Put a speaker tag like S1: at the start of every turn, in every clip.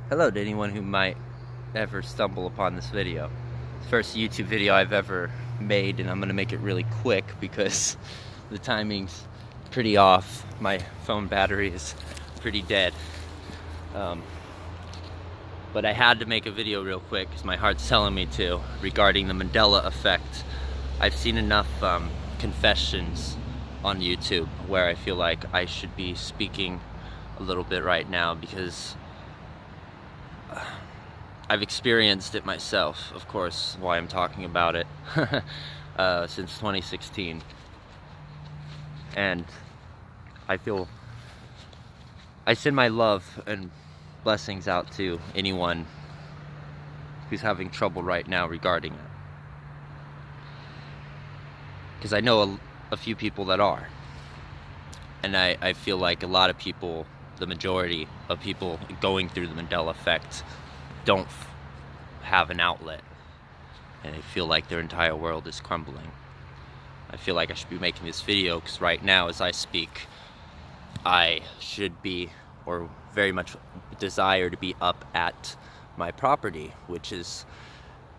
S1: Hello to anyone who might ever stumble upon this video. It's the first YouTube video I've ever made, and I'm gonna make it really quick because the timing's pretty off. My phone battery is pretty dead. But I had to make a video real quick because my heart's telling me to, regarding the Mandela effect. I've seen enough confessions on YouTube where I feel like I should be speaking a little bit right now because I've experienced it myself, of course, why I'm talking about it, since 2016. And I send my love and blessings out to anyone who's having trouble right now regarding it. Because I know a few people that are. And I feel like a lot of people, the majority of people going through the Mandela effect, don't have an outlet, and they feel like their entire world is crumbling. I feel like I should be making this video because right now, as I speak, I should be, or very much desire to be, up at my property, which is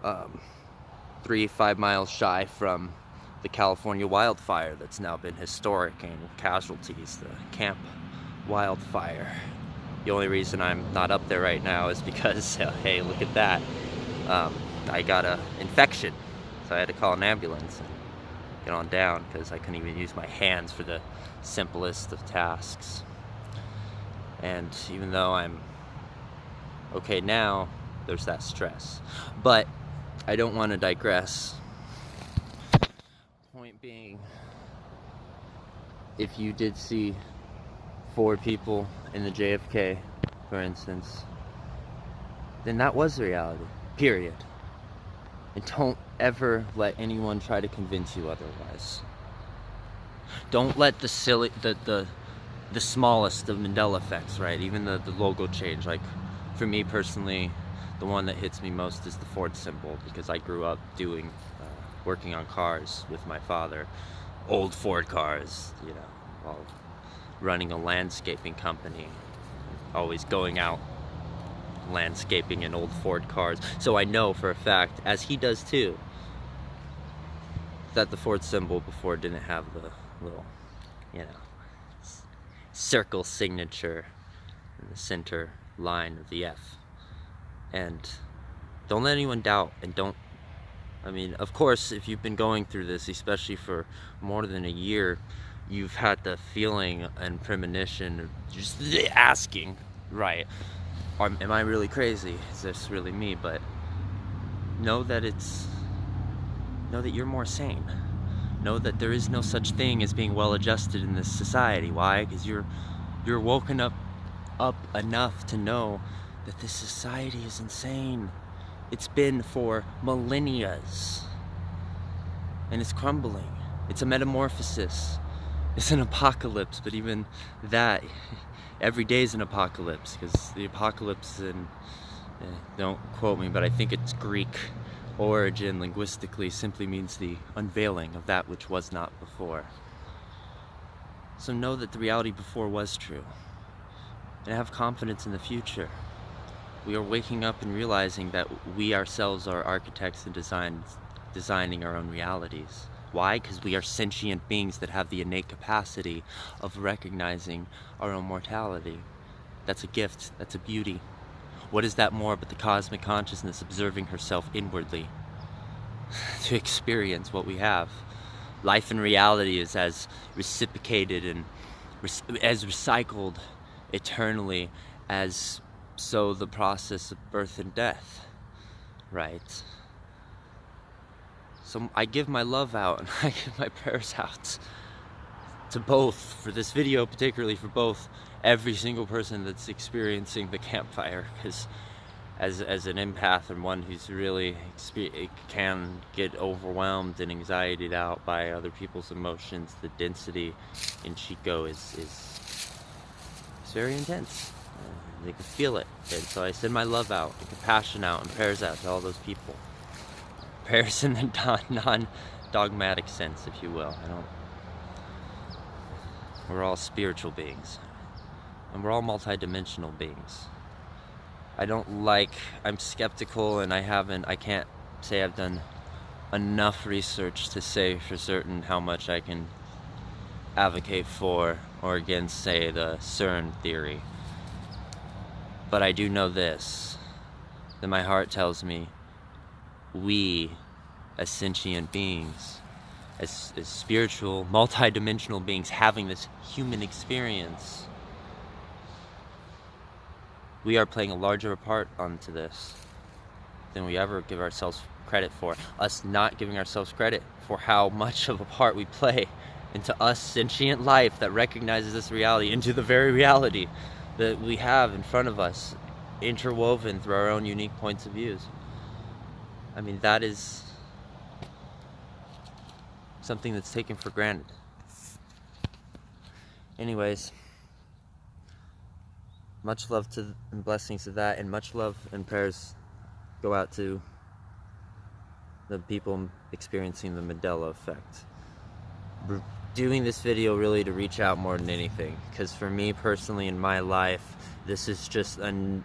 S1: 3-5 miles shy from the California wildfire that's now been historic and casualties, the Camp Wildfire. The only reason I'm not up there right now is because, hey, look at that. I got an infection, so I had to call an ambulance and get on down because I couldn't even use my hands for the simplest of tasks. And even though I'm okay now, there's that stress. But I don't want to digress. Point being, if you did see 4 people in the JFK, for instance, then that was the reality, period. And don't ever let anyone try to convince you otherwise. Don't let the silly, the smallest of Mandela effects, right? Even the logo change. Like, for me personally, the one that hits me most is the Ford symbol, because I grew up working on cars with my father, old Ford cars, while running a landscaping company, always going out landscaping in old Ford cars. So I know for a fact, as he does too, that the Ford symbol before didn't have the little, circle signature in the center line of the F. And don't let anyone doubt, and of course, if you've been going through this, especially for more than a year, you've had the feeling and premonition of just asking, right, am I really crazy? Is this really me? But know that you're more sane. Know that there is no such thing as being well adjusted in this society. Why? Because you're woken up enough to know that this society is insane. It's been for millennia, and it's crumbling. It's a metamorphosis. It's an apocalypse, but even that, every day is an apocalypse, because the apocalypse, don't quote me, but I think it's Greek origin linguistically, simply means the unveiling of that which was not before. So know that the reality before was true, and have confidence in the future. We are waking up and realizing that we ourselves are architects and designing our own realities. Why? Because we are sentient beings that have the innate capacity of recognizing our own mortality. That's a gift. That's a beauty. What is that more but the cosmic consciousness observing herself inwardly to experience what we have? Life and reality is as reciprocated and as recycled eternally as so the process of birth and death, right? So I give my love out and I give my prayers out to both, for this video particularly, for both, every single person that's experiencing the campfire, because as an empath and one who's really can get overwhelmed and anxietyed out by other people's emotions, the density in Chico is very intense. They can feel it, and so I send my love out, and compassion out, and prayers out to all those people. Prayers in the non-dogmatic sense, if you will. We're all spiritual beings, and we're all multi-dimensional beings. I'm skeptical, and I can't say I've done enough research to say for certain how much I can advocate for or against, say, the CERN theory. But I do know this, that my heart tells me we, as sentient beings, as spiritual, multi-dimensional beings having this human experience, we are playing a larger part onto this than we ever give ourselves credit for. Us not giving ourselves credit for how much of a part we play into us sentient life that recognizes this reality, into the very reality that we have in front of us, interwoven through our own unique points of views. I mean, that is something that's taken for granted. Anyways, much love to and blessings to that, and much love and prayers go out to the people experiencing the Mandela effect. We're doing this video really to reach out more than anything, because for me personally in my life, this is just an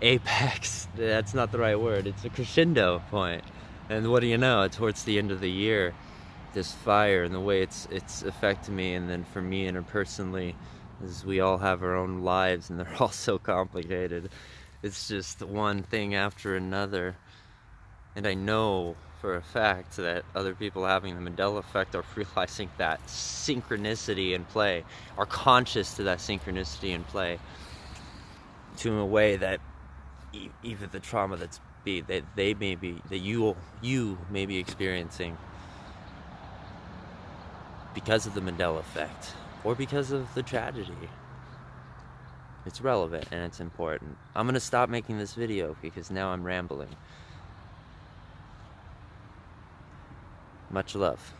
S1: apex. That's not the right word. It's a crescendo point. And what do you know? Towards the end of the year, this fire and the way it's affected me, and then for me interpersonally, as we all have our own lives and they're all so complicated. It's just one thing after another. And I know for a fact that other people having the Mandela effect are realizing that synchronicity in play, are conscious to that synchronicity in play, to a way that even the trauma that you may be experiencing because of the Mandela effect, or because of the tragedy, it's relevant and it's important. I'm gonna stop making this video because now I'm rambling. Much love.